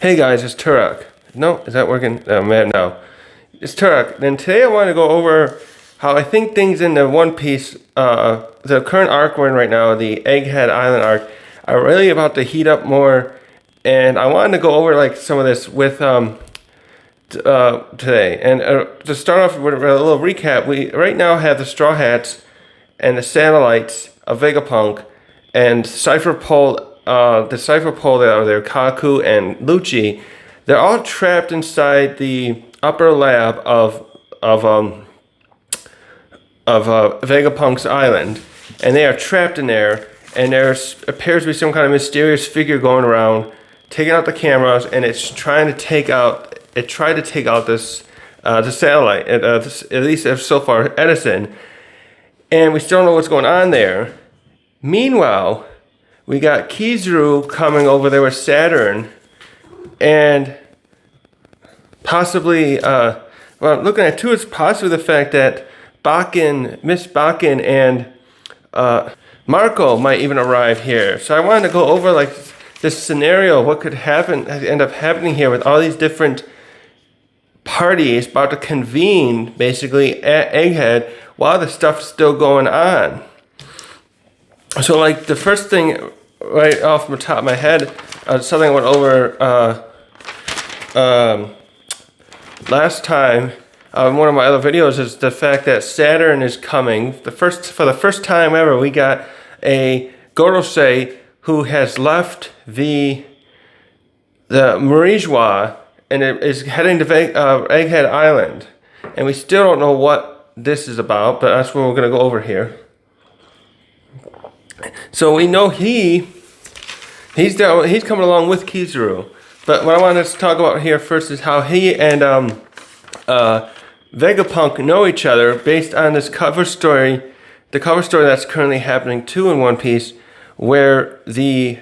Hey guys, it's Turok. No, is that working? Oh man, no. It's Turok. And today I want to go over how I think things in the One Piece, the current arc we're in right now, the Egghead Island arc, are really about to heat up more. And I wanted to go over like some of this with today. And to start off with a little recap, we right now have the Straw Hats and the satellites of Vegapunk and Cipher Pol. The Cipher Pol that are there, Kaku and Lucci, they're all trapped inside the upper lab of Vegapunk's island, and they are trapped in there. And there appears to be some kind of mysterious figure going around, taking out the cameras, and it's trying to take out. It tried to take out this the satellite, at least so far, Edison, and we still don't know what's going on there. Meanwhile, we got Kizaru coming over there with Saturn, and possibly, looking at too, it's possibly the fact that Miss Bakkin, and Marco might even arrive here. So I wanted to go over like this scenario, what could end up happening here with all these different parties about to convene, basically at Egghead, while the stuff's still going on. So, like, the first thing right off the top of my head, something I went over last time in one of my other videos, is the fact that Saturn is coming. For the first time ever, we got a Gorosei who has left the Marijois and it is heading to Egghead Island. And we still don't know what this is about, but that's what we're going to go over here. So we know he's coming along with Kizaru. But what I wanted to talk about here first is how he and Vegapunk know each other based on this cover story, the cover story that's currently happening too in One Piece, where we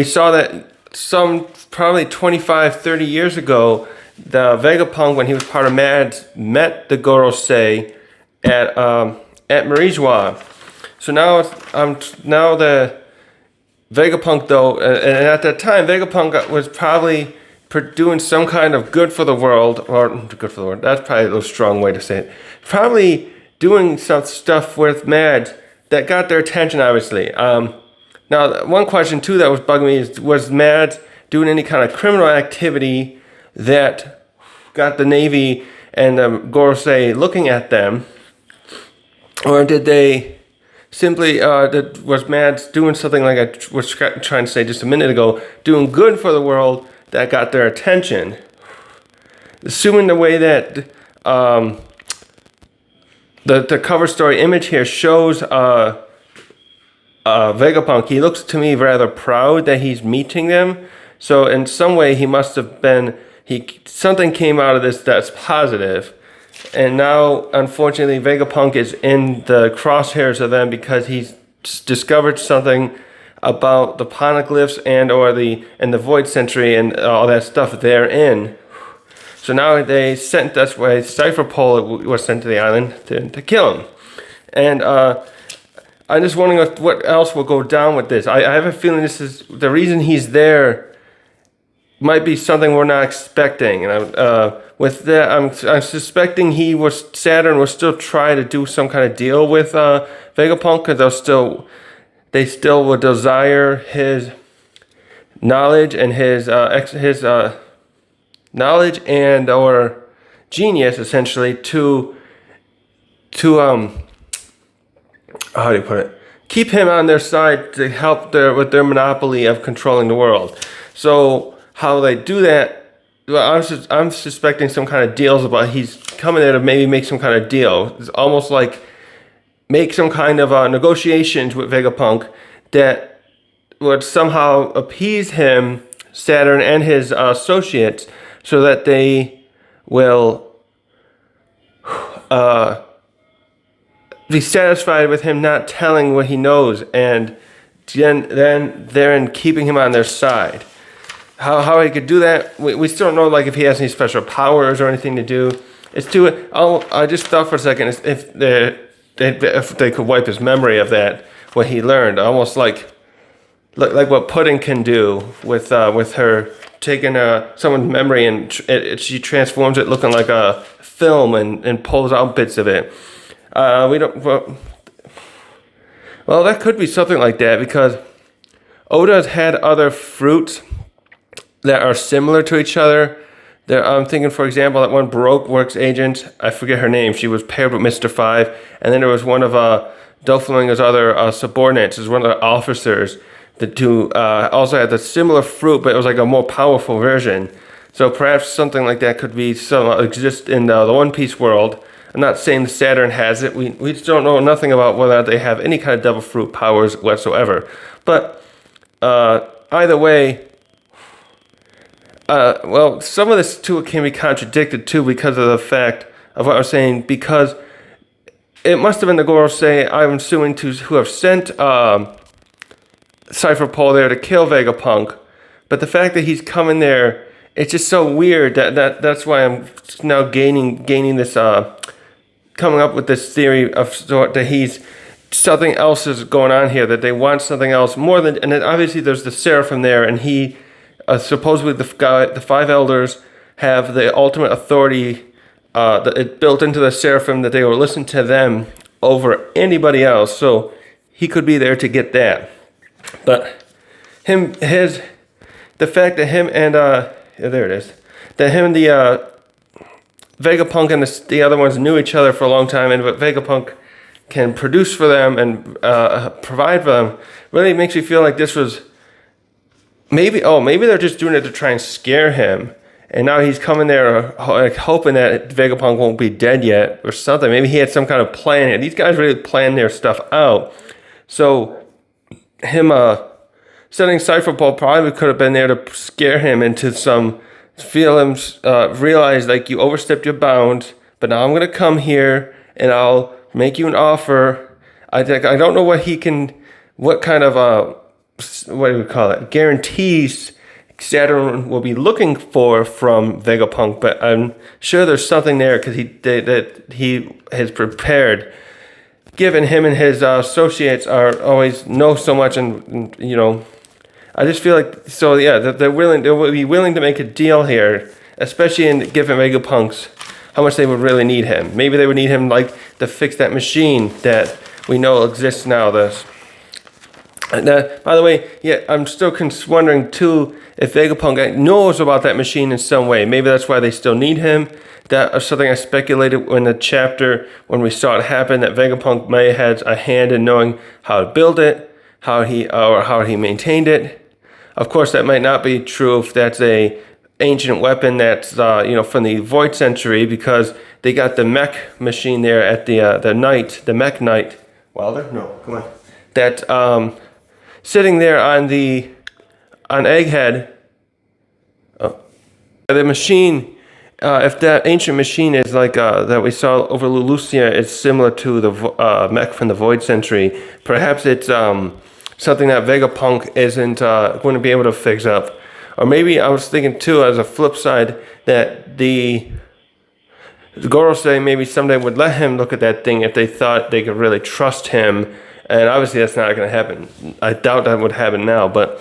saw that some probably 25, 30 years ago, the Vegapunk, when he was part of Mads, met the Gorosei at Marijois. So now the Vegapunk, though, and at that time Vegapunk was probably doing some kind of good for the world, or good for the world, that's probably a little strong way to say it, probably doing some stuff with Mads that got their attention, obviously. Now, one question too that was bugging me is, was Mads doing any kind of criminal activity that got the Navy and the Gorosei looking at them? Or did they simply, was Mads doing something like I was trying to say just a minute ago, doing good for the world that got their attention? Assuming the way that the cover story image here shows Vegapunk, he looks to me rather proud that he's meeting them. So in some way he must have been, something came out of this that's positive. And now, unfortunately, Vegapunk is in the crosshairs of them because he's discovered something about the poneglyphs and the Void Century and all that stuff therein. So now that's why Cipher Pol was sent to the island to kill him. And I'm just wondering what else will go down with this. I have a feeling this is the reason he's there. Might be something we're not expecting, and with that, I'm suspecting Saturn will still try to do some kind of deal with Vegapunk, because they still will desire his knowledge and his knowledge and or genius, essentially, to how do you put it? Keep him on their side to help with their monopoly of controlling the world. So how they do that, well, I'm suspecting some kind of deals about he's coming there to maybe make some kind of deal. It's almost like make some kind of negotiations with Vegapunk that would somehow appease him, Saturn, and his associates, so that they will be satisfied with him not telling what he knows, and then they're keeping him on their side. How he could do that, we still don't know, like, if he has any special powers or anything to do. I just thought for a second, if they could wipe his memory of that, what he learned, almost like like what Pudding can do with her taking someone's memory and she transforms it looking like a film and pulls out bits of it. We don't. Well, that could be something like that because Oda's had other fruits that are similar to each other. I'm thinking, for example, that one Baroque Works agent, I forget her name, she was paired with Mr. Five, and then there was one of Doflamingo's other subordinates, is one of the officers, the two also had the similar fruit, but it was like a more powerful version. So perhaps something like that could be exist in the One Piece world. I'm not saying the Saturn has it. We just don't know nothing about whether they have any kind of devil fruit powers whatsoever. But either way, well, some of this too can be contradicted too because of the fact of what I was saying. Because it must have been the Gorosei, I'm assuming, who have sent Cipher Pol there to kill Vegapunk. But the fact that he's coming there, it's just so weird that's why I'm now gaining this coming up with this theory of sort that he's something else is going on here, that they want something else more than, and then obviously there's the Seraphim there, and he supposedly the five elders have the ultimate authority that it built into the Seraphim that they will listen to them over anybody else. So he could be there to get that. But the fact that him and there it is, that him and the Vegapunk and the other ones knew each other for a long time, and what Vegapunk can produce for them and provide for them really makes me feel like this was maybe they're just doing it to try and scare him, and now he's coming there like hoping that Vegapunk won't be dead yet or something. Maybe he had some kind of plan here. These guys really plan their stuff out. So him sending Cipher Pol probably could have been there to scare him into some feel him realize like you overstepped your bounds, but now I'm gonna come here and I'll make you an offer. I don't know what kind of what do we call it, guarantees Saturn will be looking for from Vegapunk, but I'm sure there's something there because he has prepared. Given him and his associates are always know so much, and you know, I just feel like that they will be willing to make a deal here, especially in given Vegapunk's how much they would really need him. Maybe they would need him like to fix that machine that we know exists now. By the way, I'm still wondering too if Vegapunk knows about that machine in some way. Maybe that's why they still need him. That was something I speculated in the chapter when we saw it happen, that Vegapunk may have had a hand in knowing how to build it, how he maintained it. Of course, that might not be true if that's a ancient weapon that's from the Void Century, because they got the mech machine there at the mech knight. Wilder? No, come on. That sitting there on Egghead. Oh, the machine. If that ancient machine is like that we saw over Lulusia, it's similar to the mech from the Void Century. Perhaps it's something that Vegapunk isn't going to be able to fix up. Or maybe I was thinking too, as a flip side, that the Gorosei maybe someday would let him look at that thing if they thought they could really trust him. And obviously that's not going to happen. I doubt that would happen now, but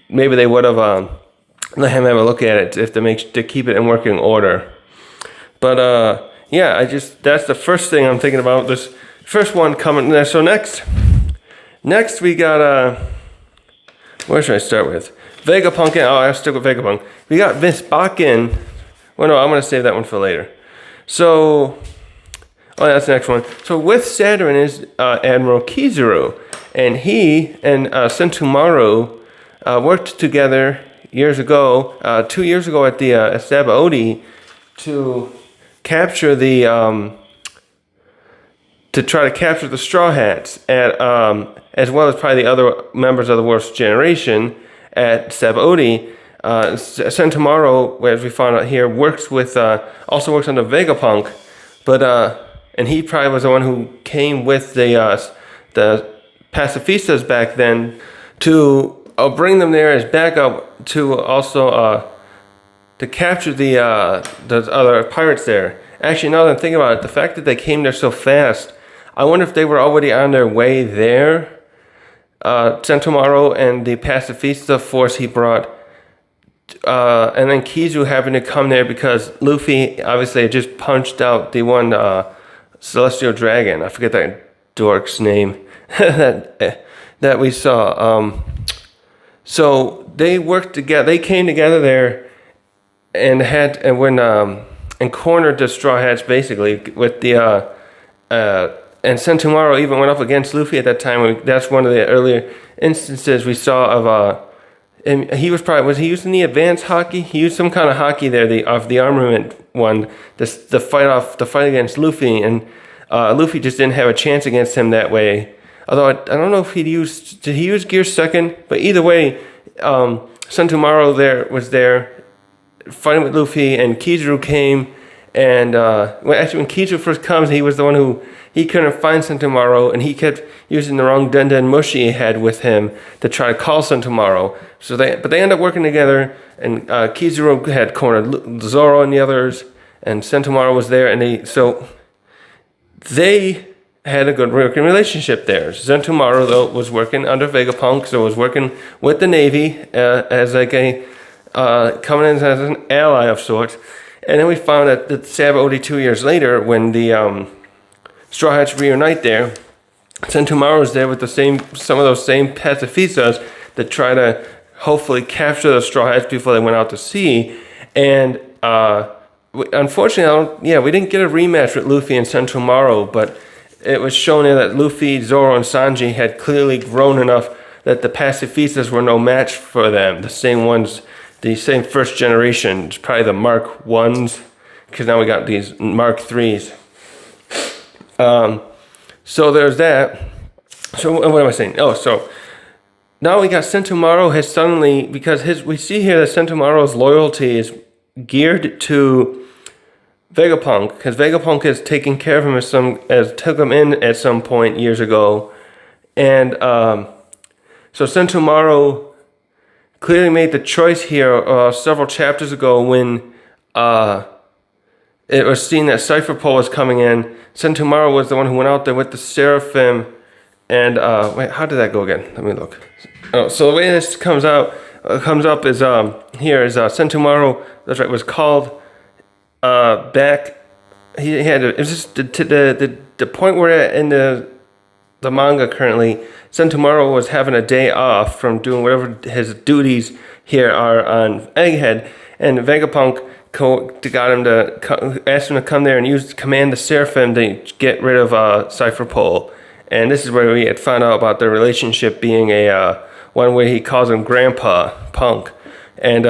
maybe they would have let him have a look at it if to keep it in working order. But that's the first thing I'm thinking about. This first one coming there. So next we got where should I start with? Vegapunk. I'll stick with Vegapunk. We got Miss Bakkin. Well, no, I'm gonna save that one for later. So, that's the next one. So with Saturn is Admiral Kizaru, and he and Sentomaru worked together years ago, 2 years ago at the Sabaody, to capture to try to capture the Straw Hats at as well as probably the other members of the Worst Generation at Sabaody. Sentomaru, as we found out here, also works under Vegapunk, but and he probably was the one who came with the pacifistas back then to bring them there as backup to also to capture the other pirates there. Actually, now that I'm thinking about it, the fact that they came there so fast, I wonder if they were already on their way there. Sentomaru and the pacifista force he brought. And then Kizaru happened to come there because Luffy obviously had just punched out the one celestial dragon. I forget that dork's name that we saw. So they worked together. They came together there and cornered the Straw Hats basically with the and Sentomaru even went up against Luffy at that time. That's one of the earlier instances we saw of and he was he using the advanced hockey? He used some kind of hockey there, the armament one, the fight against Luffy, and Luffy just didn't have a chance against him that way. Although I don't know if did he use Gear Second? But either way, Sentomaru was there fighting with Luffy, and Kizaru came, and when Kizaru first comes, he was the one who he couldn't find Sentomaru, and he kept using the wrong Den Mushi he had with him to try to call Sentomaru. But they ended up working together, and Kizaru had cornered Zoro and the others, and Sentomaru was there, and they had a good working relationship there. Sentomaru, though, was working under Vegapunk, so was working with the Navy as like coming in as an ally of sorts. And then we found out that Sabaody 2 years later, when the Straw Hats reunite there, Sentomaru was there with some of those same pacifistas that try to hopefully capture the Straw Hats before they went out to sea. And unfortunately, we didn't get a rematch with Luffy and Sentomaru, but it was shown there that Luffy, Zoro, and Sanji had clearly grown enough that the pacifistas were no match for them. The same ones, the same first generation, probably the Mark 1s, because now we got these Mark 3s. So there's that. So what am I saying? Oh, so now we got Sentomaru has suddenly, because we see here that Sentomaru's loyalty is geared to Vegapunk, because Vegapunk has taken care of him as took him in at some point years ago, and so Sentomaru clearly made the choice here several chapters ago when it was seen that Cipher Pol was coming in. Sentomaru was the one who went out there with the Seraphim, and wait, how did that go again? Let me look. Oh, so the way this comes up is here is Sentomaru. That's right. Was called back. He had it was just the point where in the manga currently, Sentomaru was having a day off from doing whatever his duties here are on Egghead, and Vegapunk got him to ask him to come there and command the Seraphim to get rid of Cipher Pol. And this is where we had found out about their relationship being a one way he calls him Grandpa Punk, and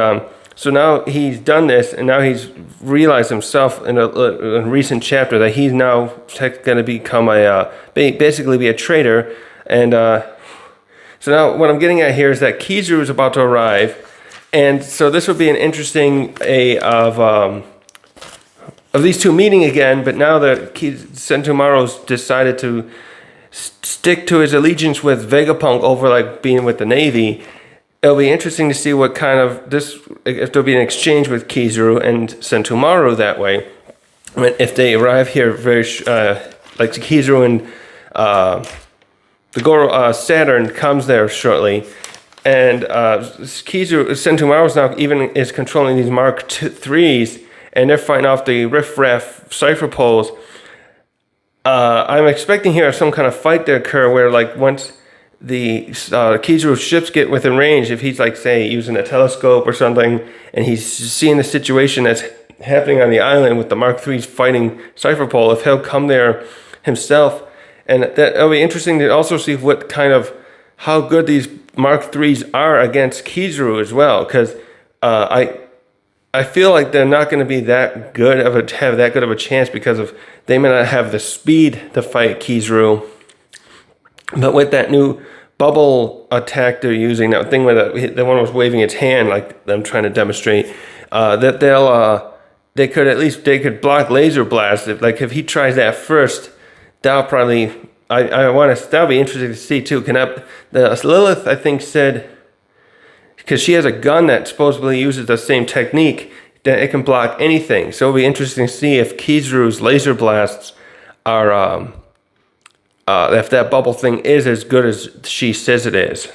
so now he's done this, and now he's realized himself in a recent chapter that he's now going to become basically be a traitor, and so now what I'm getting at here is that Kizaru is about to arrive, and so this would be an interesting of these two meeting again, but now that Sentomaru's decided to stick to his allegiance with Vegapunk over like being with the Navy. It'll be interesting to see what kind of if there'll be an exchange with Kizaru and Sentomaru that way. I mean, if they arrive here very like Kizaru and the Goro Saturn comes there shortly, and Sentomaru's now even is controlling these Mark 3s, and they're fighting off the riffraff Cipher Pols. I'm expecting here some kind of fight to occur where, like, once the Kizaru's ships get within range, if he's, like, say, using a telescope or something, and he's seeing the situation that's happening on the island with the Mark IIIs fighting Cipher Pol, if he'll come there himself, and that'll be interesting to also see how good these Mark IIIs are against Kizaru as well, because I feel like they're not going to be that good have that good of a chance because they may not have the speed to fight Kizaru. But with that new bubble attack they're using, that thing where the one was waving its hand, like I'm trying to demonstrate, that they could block laser blasts. If he tries that first, that'll probably that'll be interesting to see too. Lilith, I think, said, because she has a gun that supposedly uses the same technique, that it can block anything. So it'll be interesting to see if Kizaru's laser blasts are if that bubble thing is as good as she says it is.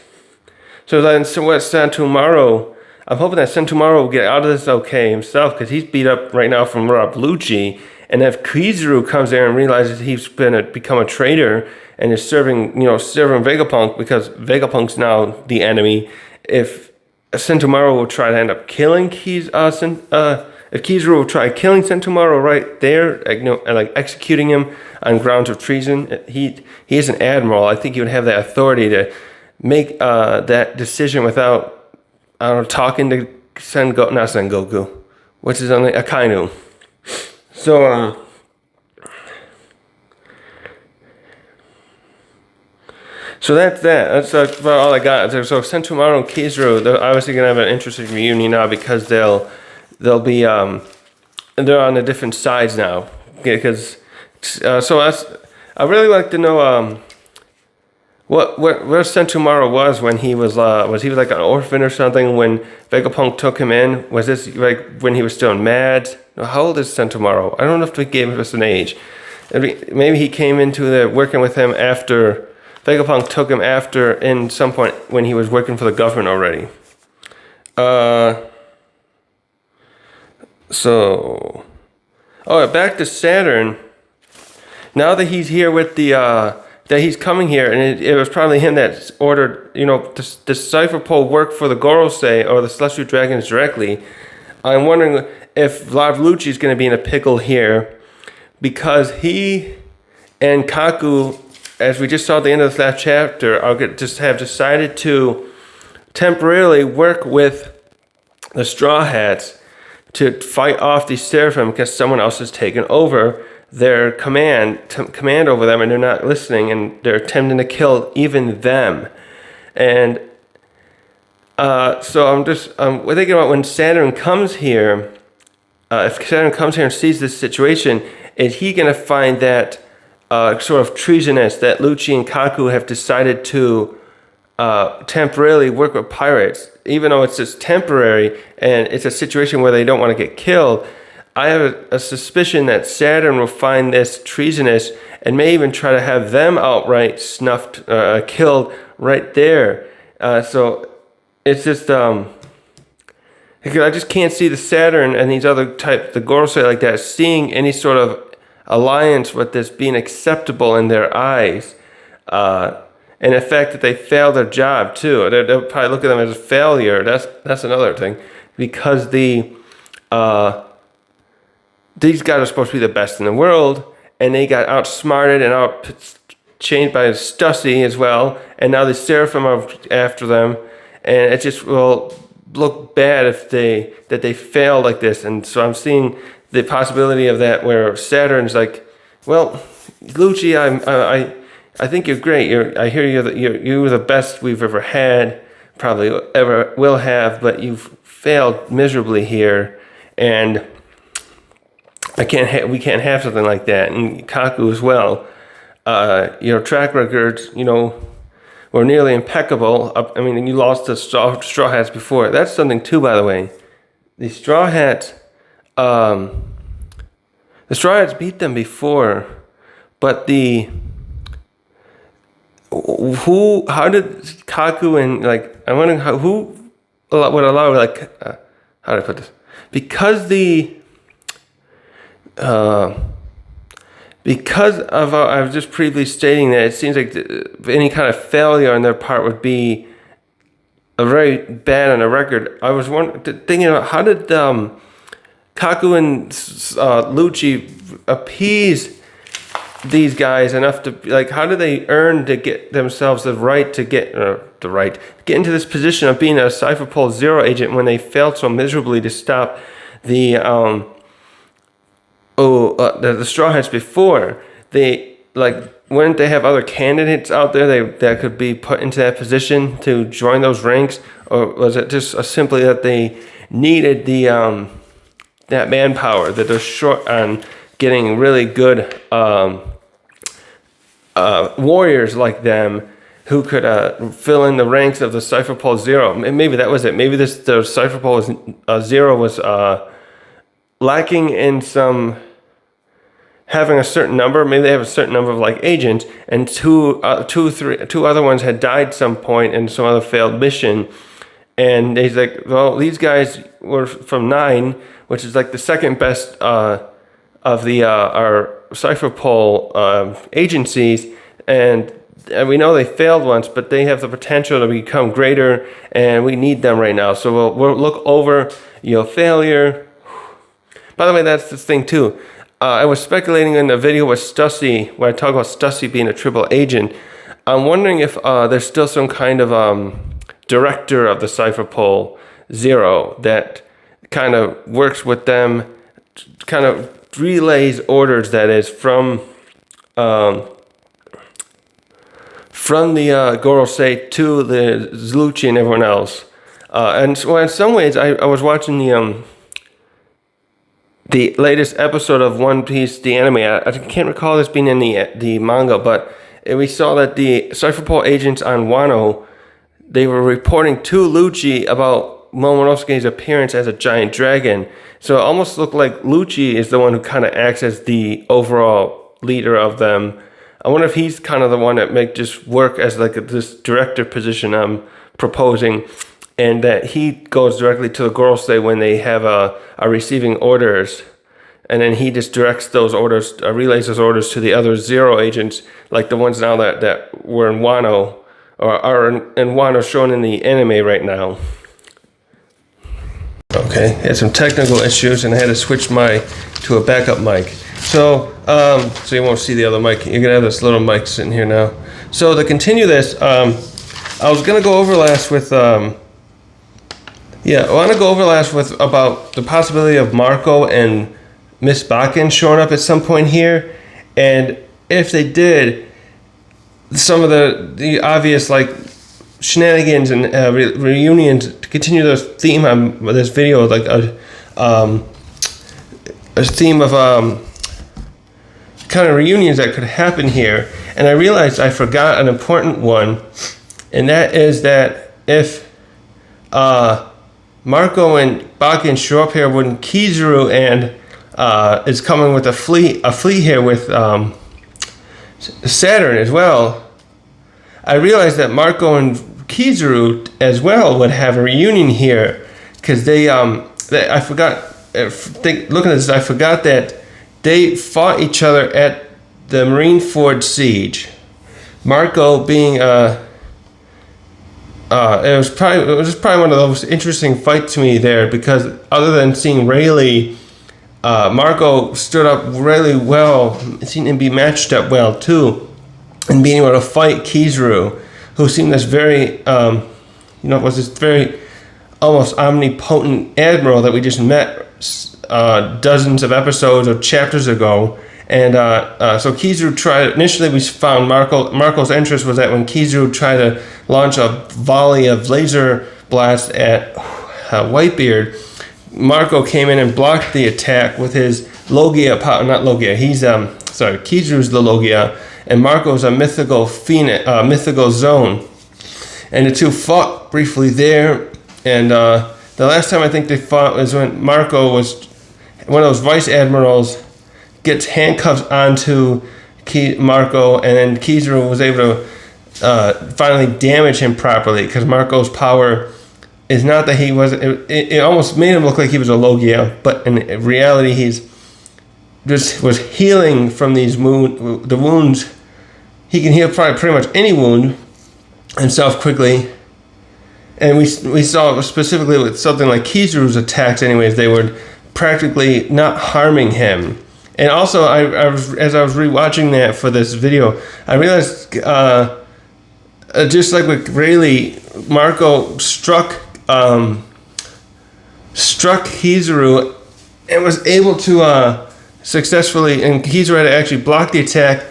So what Sentomaru, I'm hoping that Sentomaru will get out of this okay himself, because he's beat up right now from Rob Lucci. And if Kizaru comes there and realizes he's become a traitor and is serving Vegapunk, because Vegapunk's now the enemy, if Sentomaru will try to end up killing if Kizaru will try killing Sentomaru right there, like executing him on grounds of treason, he is an admiral. I think he would have the authority to make that decision without, I don't know, talking to not Sengoku, which is only Akainu. So, so that's that. That's about all I got. So Sentomaru and Kizaru, they're obviously gonna have an interesting reunion now, because they'll be they're on the different sides now. Because I really like to know where Sentomaru was when he was he like an orphan or something when Vegapunk took him in? Was this like when he was still mad? How old is Sentomaru? I don't know if they gave us an age. Maybe he came into working with him after Vegapunk took him in some point when he was working for the government already. Back to Saturn. Now that he's here with that he's coming here, and it was probably him that ordered, the Cipher Pol work for the Gorosei or the Celestial Dragons directly. I'm wondering if Rob Lucci is going to be in a pickle here, because he and Kaku, as we just saw at the end of this last chapter, have decided to temporarily work with the Straw Hats to fight off the Seraphim, because someone else has taken over their command over them, and they're not listening, and they're attempting to kill even them. And so we're thinking about when Saturn comes here. If Saturn comes here and sees this situation, is he going to find that sort of treasonous that Lucci and Kaku have decided to temporarily work with pirates, even though it's just temporary and it's a situation where they don't want to get killed? I have a suspicion that Saturn will find this treasonous and may even try to have them outright killed right there. So it's just, I just can't see the Saturn and these other types, the Gorosei like that, seeing any sort of alliance with this being acceptable in their eyes. And the fact that they failed their job too. They'll probably look at them as a failure. That's another thing. Because these guys are supposed to be the best in the world, and they got outsmarted and outchanged by Stussy as well, and now the Seraphim are after them, and it just will look bad if they fail like this. And so I'm seeing the possibility of that, where Saturn's like, well, Lucci, I think you're great. I hear you're the best we've ever had, probably ever will have, but you've failed miserably here, and we can't have something like that. And Kaku as well. Your track records, were nearly impeccable. I mean, you lost to Straw Hats before. That's something too, by the way. The Straw Hats beat them before, but how did Kaku and I'm wondering who would allow how do I put this? Because of I was just previously stating that it seems like any kind of failure on their part would be a very bad on the record. I was thinking about how did Kaku and Lucci appease these guys enough to how do they earn to get themselves the right to get into this position of being a Cipher Pol Zero agent when they failed so miserably to stop the Straw Hats before? They wouldn't they have other candidates out there that could be put into that position to join those ranks, or was it just simply that they needed that manpower, that they're short on getting really good warriors like them who could fill in the ranks of the Cipher Pol Zero? Maybe that was it. Maybe the Cipher Pol Zero was lacking in some having a certain number. Maybe they have a certain number of like agents, and two other ones had died at some point in some other failed mission. And he's like, well, these guys were from 9, which is like the second best of the our Cipher Pol agencies, and we know they failed once, but they have the potential to become greater, and we need them right now. So we'll look over your failure. By the way, that's the thing too. I was speculating in the video with Stussy, where I talk about Stussy being a triple agent. I'm wondering if there's still some kind of director of the Cipher Pol, Zero, that kind of works with them, kind of relays orders, that is, from the Gorosei to the Zluchi and everyone else. And so in some ways, I was watching the latest episode of One Piece, the anime. I can't recall this being in the manga, but we saw that the Cipher Pol agents on Wano, they were reporting to Lucci about Momonosuke's appearance as a giant dragon. So it almost looked like Lucci is the one who kind of acts as the overall leader of them. I wonder if he's kind of the one that make just work as like this director position I'm proposing, and that he goes directly to the Gorosei when they have are receiving orders, and then he just directs those orders, relays those orders to the other Zero agents, like the ones now that were in Wano, or are in Wano shown in the anime right now. Okay, had some technical issues and I had to switch to a backup mic. So you won't see the other mic. You're gonna have this little mic sitting here now. So to continue this, I was gonna go over last with about the possibility of Marco and Miss Bakkin showing up at some point here, and if they did, some of the obvious like shenanigans and reunions to continue the theme on this video, like a theme of kind of reunions that could happen here. And I realized I forgot an important one, and that is that if Marco and Bakkin show up here when Kizaru and is coming with a fleet here with Saturn as well, I realized that Marco and Kizaru as well would have a reunion here, because I forgot that they fought each other at the Marineford siege. Marco being it was probably one of the most interesting fights to me there, because other than seeing Rayleigh, Marco stood up really well, seemed to be matched up well too, and being able to fight Kizaru, who seemed this very, was this very almost omnipotent admiral that we just met dozens of episodes or chapters ago. And so Kizaru tried, initially we found Marco's interest was that when Kizaru tried to launch a volley of laser blasts at Whitebeard, Marco came in and blocked the attack with his Logia power, not Logia, Kizaru's the Logia, and Marco's a mythical zone. And the two fought briefly there, and the last time I think they fought was when Marco was, one of those vice admirals gets handcuffs onto Marco, and then Kizaru was able to finally damage him properly, because Marco's power is not that he was, it almost made him look like he was a Logia, but in reality he's just was healing from the wounds. He can heal probably pretty much any wound himself quickly. And we saw specifically with something like Kizaru's attacks anyways, they were practically not harming him. And also, as I was rewatching that for this video, I realized just like with Rayleigh, Marco struck Kizaru and was able to successfully, and Kizaru had to actually block the attack.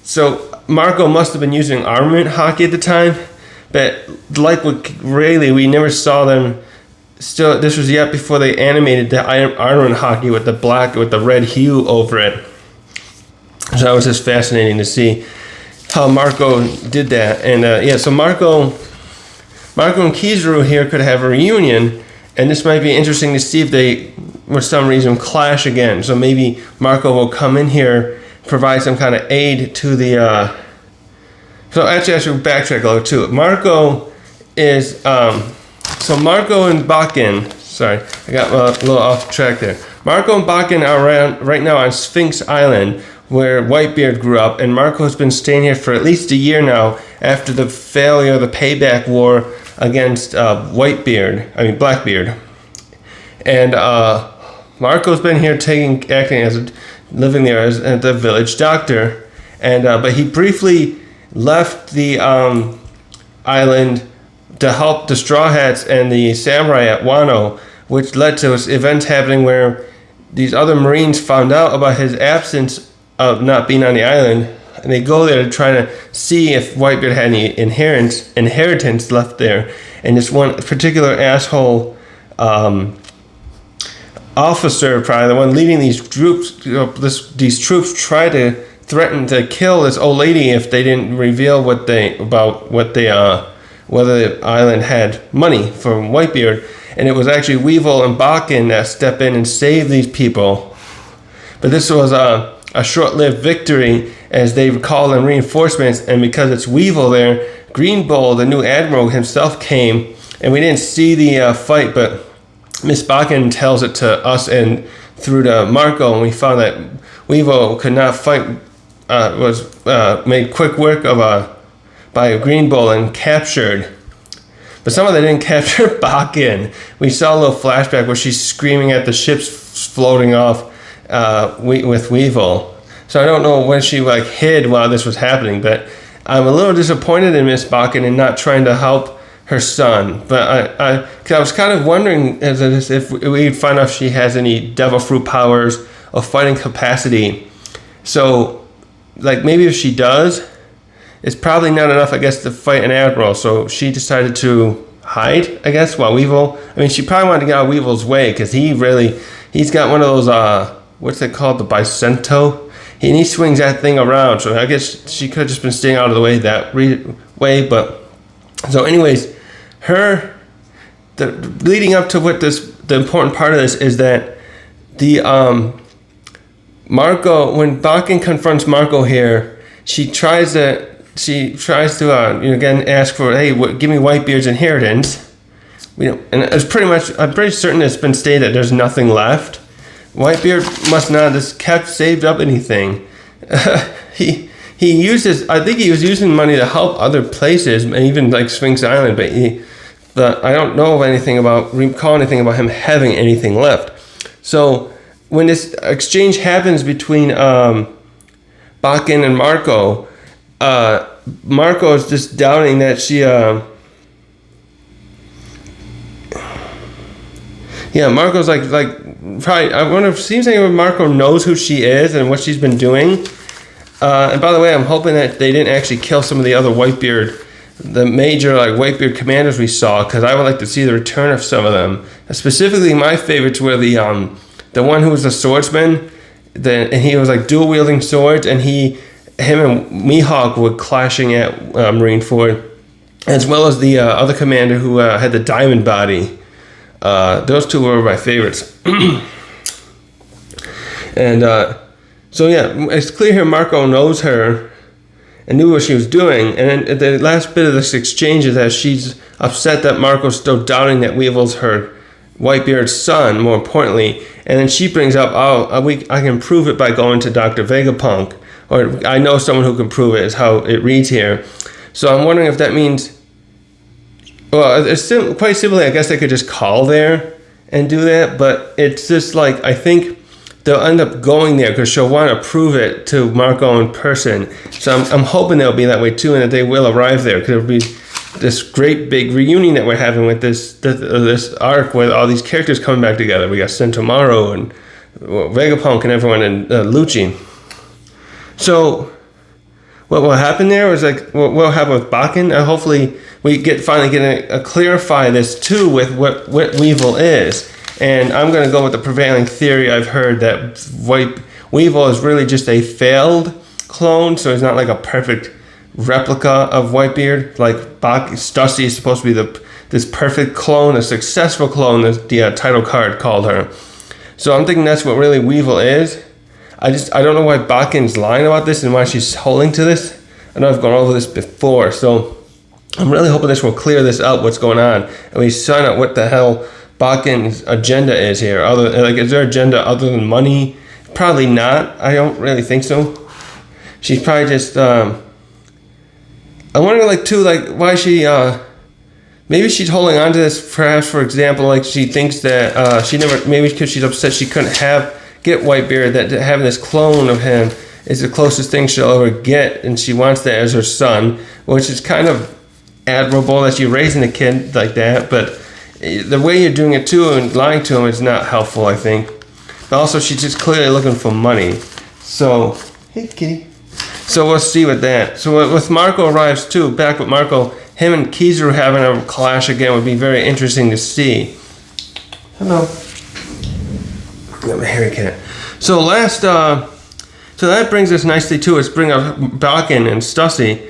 So Marco must have been using armament hockey at the time, but like with Rayleigh, we never saw them. Still, this was yet before they animated the armament hockey with the red hue over it. So that was just fascinating to see how Marco did that. And so Marco and Kizaru here could have a reunion, and this might be interesting to see if they, for some reason, clash again. So maybe Marco will come in here provide some kind of aid to the. So actually, I should backtrack a little too. Marco is so Marco and Bakkin. Sorry, I got a little off track there. Marco and Bakkin are around right now on Sphinx Island, where Whitebeard grew up, and Marco has been staying here for at least a year now after the failure of the payback war against Blackbeard. And Marco's been here living there as the village doctor, and but he briefly left the island to help the Straw Hats and the samurai at Wano, which led to events happening where these other Marines found out about his absence of not being on the island, and they go there to try to see if Whitebeard had any inheritance left there. And this one particular asshole officer, probably the one leading these troops, these troops try to threaten to kill this old lady if they didn't reveal whether the island had money from Whitebeard. And it was actually Weevil and Bakkin that step in and save these people. But this was a short-lived victory as they called in reinforcements, and because it's Weevil there, Green Bull, the new admiral himself, came, and we didn't see the fight, but Miss Bakkin tells it to us and through to Marco, and we found that Weevil could not fight, was made quick work of by Green Bull and captured. But somehow they didn't capture Bakkin. We saw a little flashback where she's screaming at the ships floating off with Weevil. So I don't know when she hid while this was happening, but I'm a little disappointed in Miss Bakkin in not trying to help her son. But I was kind of wondering if we'd find out if she has any devil fruit powers or fighting capacity. So maybe if she does, it's probably not enough, I guess, to fight an admiral. So she decided to hide, I guess, while Weevil. I mean, she probably wanted to get out of Weevil's way because he's got one of those what's it called, the Bicento. And he swings that thing around, so I guess she could have just been staying out of the way that way. But so, anyways, leading up to the important part of this is that the Marco, when Bakkin confronts Marco here, she tries to again ask for, hey, give me Whitebeard's inheritance. And it's I'm pretty certain it's been stated that there's nothing left. Whitebeard must not have saved up anything. He uses, I think he was using money to help other places, and even Sphinx Island, but I don't know recall anything about him having anything left. So when this exchange happens between Bakkin and Marco, Marco is just doubting that she Marco's probably, I wonder if it seems like Marco knows who she is and what she's been doing. And by the way, I'm hoping that they didn't actually kill some of the other the major Whitebeard commanders we saw, because I would like to see the return of some of them. Specifically, my favorites were the one who was the swordsman, and he was dual wielding swords, and him and Mihawk were clashing at Marineford, as well as the other commander who had the diamond body. Those two were my favorites. And so it's clear here Marco knows her and knew what she was doing. And then the last bit of this exchange is that she's upset that Marco's still doubting that Weevil's her Whitebeard's son, more importantly. And then she brings up, I can prove it by going to Dr. Vegapunk. Or I know someone who can prove it, is how it reads here. So I'm wondering if that means, well, it's quite simply, I guess they could just call there and do that, but it's just I think they'll end up going there because she'll want to prove it to Marco in person. So I'm hoping they'll be that way too, and that they will arrive there, because it'll be this great big reunion that we're having with this arc with all these characters coming back together. We got Sentomaru and Vegapunk and everyone, and Lucci. So what will happen there is what will happen with Bakkin. Hopefully we finally get a clarify this too with what Weevil is. And I'm going to go with the prevailing theory I've heard, that Weevil is really just a failed clone, so he's not a perfect replica of Whitebeard. Stussy is supposed to be this perfect clone, a successful clone, as the title card called her. So I'm thinking that's what really Weevil is. I don't know why Bakkin's lying about this and why she's holding to this. I know I've gone over this before, so I'm really hoping this will clear this up, what's going on, and we find out what the hell Bakkin's agenda is here. Is there agenda other than money? Probably not. I don't really think so. She's probably just. I wonder, why she. Maybe she's holding on to this. Perhaps, for example, like she thinks that she never. Maybe because she's upset she couldn't get Whitebeard. That having this clone of him is the closest thing she'll ever get, and she wants that as her son, which is kind of admirable that you're raising a kid like that. But the way you're doing it too and lying to him is not helpful, I think. But also, she's just clearly looking for money. So, hey, kitty. So we'll see with that. So with Marco arrives too, back with Marco, him and Kizaru having a clash again would be very interesting to see. Hello. Got my hairy cat. So so that brings us nicely to us. Bring up Bakkin and Stussy.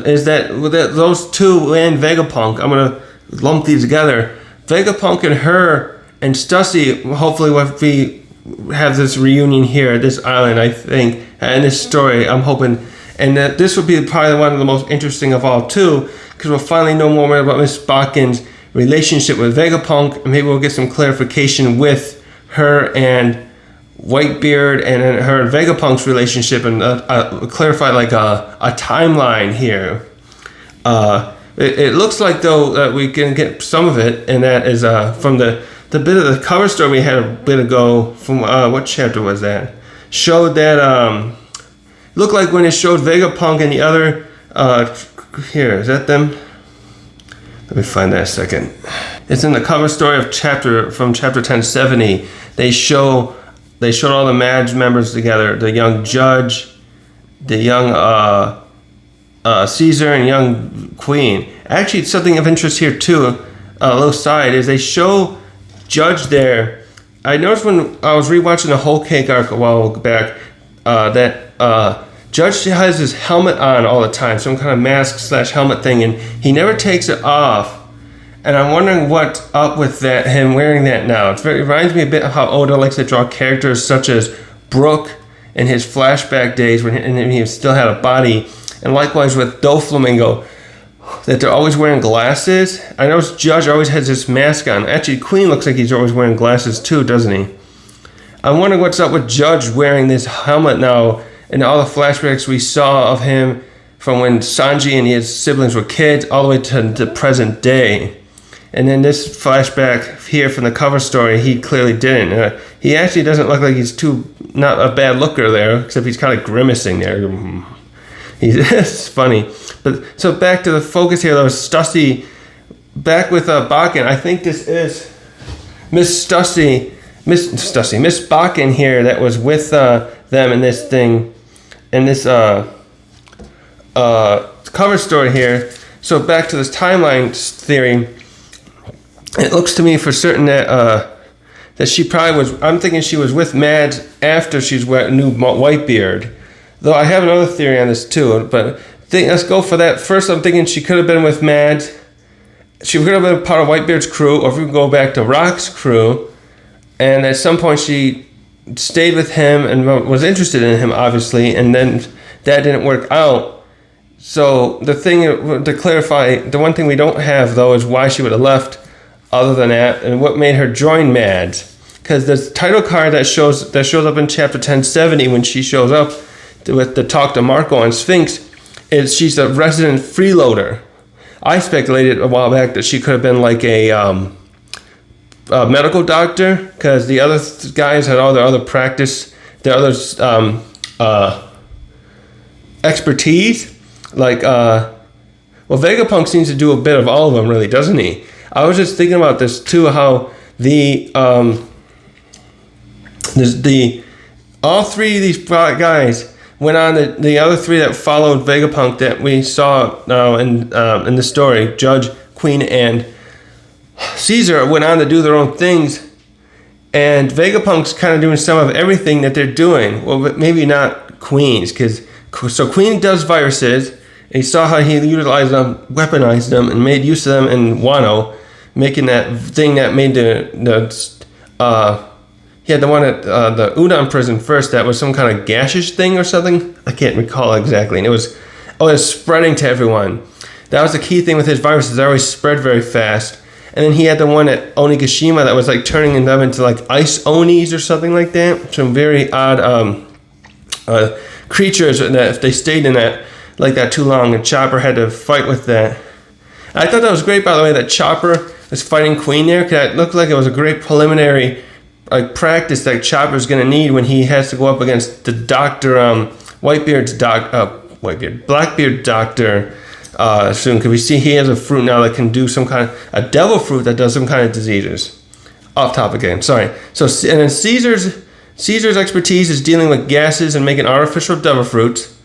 Is that with those two and Vegapunk? I'm gonna lump these together. Vegapunk and her and Stussy hopefully will have this reunion here at this island, I think, and this story, I'm hoping, and that this will be probably one of the most interesting of all too, because we'll finally know more about Miss Bakkin's relationship with Vegapunk, and maybe we'll get some clarification with her and Whitebeard and her and Vegapunk's relationship, and clarify like a timeline here. It looks like though that we can get some of it, and that is from the bit of the cover story we had a bit ago. From what chapter was that? Showed that looked like when it showed Vegapunk and the other. Here, is that them? Let me find that a second. It's in the cover story of chapter 1070. They showed all the Madge members together. The young judge, the young Caesar, and young Queen. Actually, something of interest here too. A little side is they show Judge there. I noticed when I was rewatching the Whole Cake arc a while back that Judge has his helmet on all the time, some kind of mask / helmet thing, and he never takes it off. And I'm wondering what's up with that, him wearing that now. It reminds me a bit of how Oda likes to draw characters such as Brook in his flashback days when he still had a body, and likewise with Doflamingo, that they're always wearing glasses. I notice Judge always has this mask on. Actually, Queen looks like he's always wearing glasses too, doesn't he? I'm wondering what's up with Judge wearing this helmet now, and all the flashbacks we saw of him from when Sanji and his siblings were kids all the way to the present day. And then this flashback here from the cover story, he clearly didn't. He actually doesn't look like he's not a bad looker there, except he's kind of grimacing there. It's funny. But so back to the focus here, though, Stussy back with Bakkin. I think this is Miss Bakkin here that was with them in this thing, in this cover story here. So back to this timeline theory. It looks to me for certain that she probably was. I'm thinking she was with Mads after she's new Whitebeard. Though I have another theory on this too. But let's go for that. First, I'm thinking she could have been with Mads. She could have been part of Whitebeard's crew, or if we can go back to Rock's crew, and at some point she stayed with him and was interested in him, obviously, and then that didn't work out. So the thing to clarify, the one thing we don't have though is why she would have left. Other than that, and what made her join Mads? Because the title card that shows up in chapter 1070 when she shows up with the talk to Marco and Sphinx is she's a resident freeloader. I speculated a while back that she could have been like a medical doctor, because the other guys had all their other practice, their other expertise. Like, Vegapunk seems to do a bit of all of them, really, doesn't he? I was just thinking about this too, how all three of these guys went on the other three that followed Vegapunk that we saw now in the story, Judge, Queen, and Caesar went on to do their own things, and Vegapunk's kind of doing some of everything that they're doing. Well, but maybe not Queen's, so Queen does viruses. And you saw how he utilized them, weaponized them, and made use of them in Wano, making that thing that made he he had the one at the Udon prison first that was some kind of gaseous thing or something. I can't recall exactly. And it was spreading to everyone. That was the key thing with his viruses. They always spread very fast. And then he had the one at Onigashima that was like turning them into like ice onis or something like that. Some very odd creatures that if they stayed in that like that too long, and Chopper had to fight with that. I thought that was great, by the way, that Chopper was fighting Queen there, because it looked like it was a great preliminary practice that Chopper's going to need when he has to go up against the Doctor, Blackbeard Doctor soon. Because we see he has a fruit now that can do some kind of, a devil fruit that does some kind of diseases. Off topic again, sorry. So, and then Caesar's expertise is dealing with gases and making artificial devil fruits.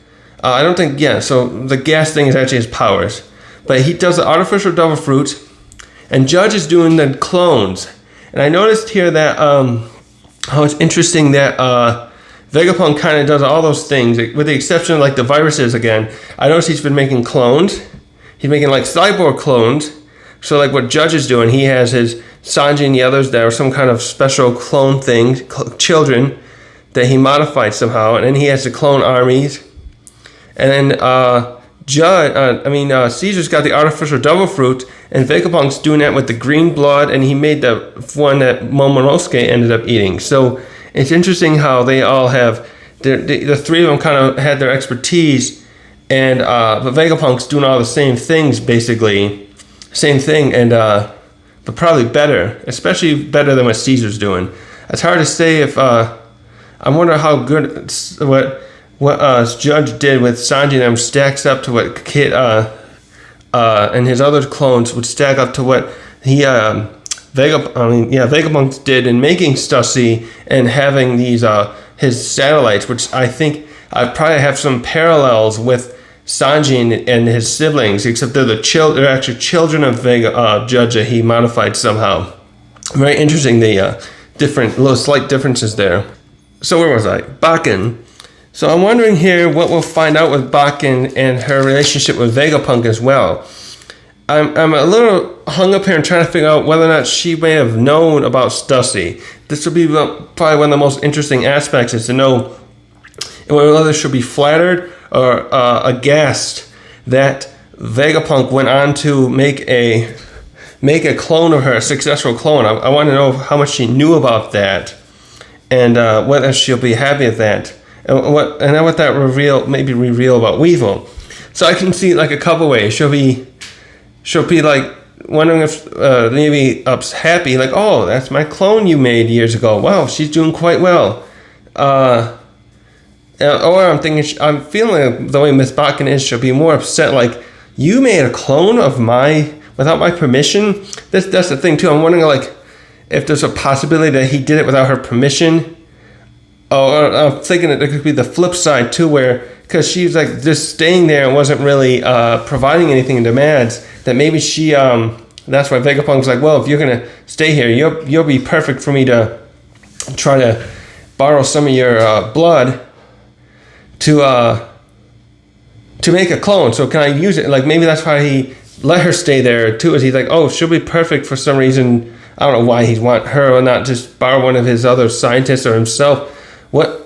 I don't think, so the gas thing is actually his powers. But he does the artificial devil fruits, and Judge is doing the clones. And I noticed here that how it's interesting that Vegapunk kind of does all those things, with the exception of like the viruses again. I noticed he's been making clones. He's making like cyborg clones. So like what Judge is doing, he has his Sanji and the others that are some kind of special clone thing, children, that he modified somehow. And then he has to clone armies. And then Caesar's got the artificial devil fruit, and Vegapunk's doing that with the green blood, and he made the one that Momonosuke ended up eating. So it's interesting how they all have, the three of them kind of had their expertise, and but Vegapunk's doing all the same things, basically. Same thing, and but probably better, especially better than what Caesar's doing. It's hard to say if, I wonder how good, what Judge did with Sanji and them stacks up to what Kid and his other clones would stack up to what he Vegapunk did in making Stussy and having these his satellites, which I think I probably have some parallels with Sanji and his siblings, except they're actually children of Judge that he modified somehow. Very interesting, the slight differences there. So where was I? Bakkin. So I'm wondering here what we'll find out with Bakkin and her relationship with Vegapunk as well. I'm a little hung up here and trying to figure out whether or not she may have known about Stussy. This will be probably one of the most interesting aspects, is to know whether she'll be flattered or aghast that Vegapunk went on to make a clone of her, a successful clone. I want to know how much she knew about that, and whether she'll be happy with that. And what that reveal about Weevil. So I can see like a couple ways. She'll be like wondering if maybe happy, like, oh, that's my clone you made years ago. Wow, she's doing quite well. Or I'm feeling the way Miss Bakkin is, she'll be more upset, like, you made a clone of without my permission. That's the thing too. I'm wondering like if there's a possibility that he did it without her permission. Oh, I'm thinking that there could be the flip side too, where, because she's like just staying there and wasn't really providing anything in demands, that maybe she that's why Vegapunk's like, well, if you're gonna stay here, you'll be perfect for me to try to borrow some of your blood to make a clone. So can I use it? Like maybe that's why he let her stay there too. Is he's like, oh, she'll be perfect for some reason. I don't know why he'd want her or not just borrow one of his other scientists or himself.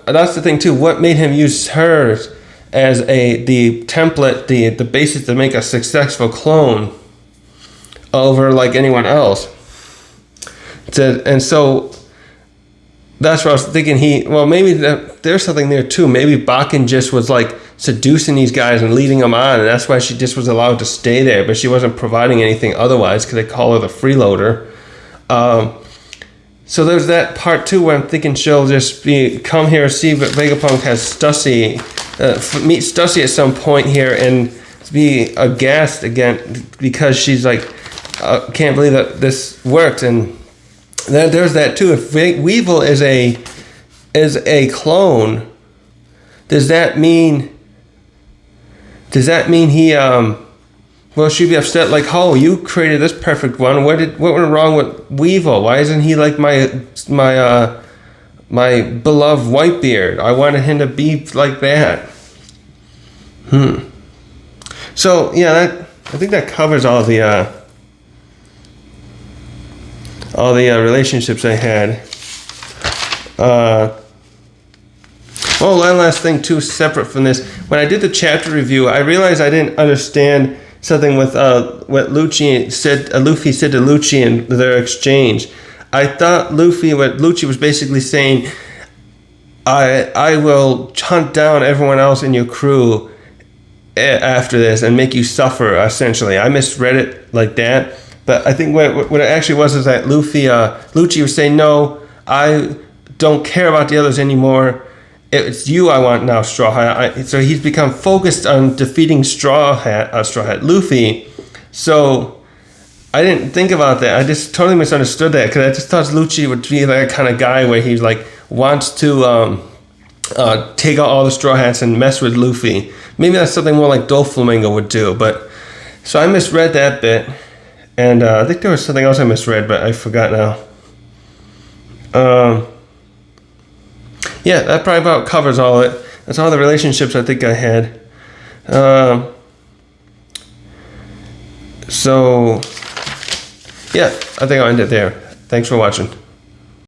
That's the thing too. What made him use her as the template, the basis to make a successful clone over like anyone else? And so that's what I was thinking. Maybe there's something there too. Maybe Bakkin just was like seducing these guys and leading them on, and that's why she just was allowed to stay there, but she wasn't providing anything otherwise, because they call her the freeloader. So there's that part too, where I'm thinking she'll just come here, see that Vegapunk has Stussy, meet Stussy at some point here, and be aghast again because she's like, can't believe that this worked. And then there's that too. If Weevil is a clone, does that mean he well, she'd be upset, like, oh, you created this perfect one. What went wrong with Weevil? Why isn't he like my beloved Whitebeard? I wanted him to be like that. So yeah, I think that covers all the relationships I had. Oh, one last thing too, separate from this. When I did the chapter review, I realized I didn't understand something with what Luffy said to Lucci in their exchange. I thought what Lucci was basically saying, I will hunt down everyone else in your crew after this and make you suffer, essentially. I misread it like that. But I think what it actually was is that Lucci was saying, no, I don't care about the others anymore. It's you I want now, Straw Hat. So he's become focused on defeating Straw Hat Luffy. So I didn't think about that. I just totally misunderstood that because I just thought Lucci would be that kind of guy where he's like wants to take out all the Straw Hats and mess with Luffy. Maybe that's something more like Doflamingo would do. But so I misread that bit, and I think there was something else I misread, but I forgot now. Yeah, that probably about covers all it. That's all the relationships I think I had. So, yeah, I think I'll end it there. Thanks for watching.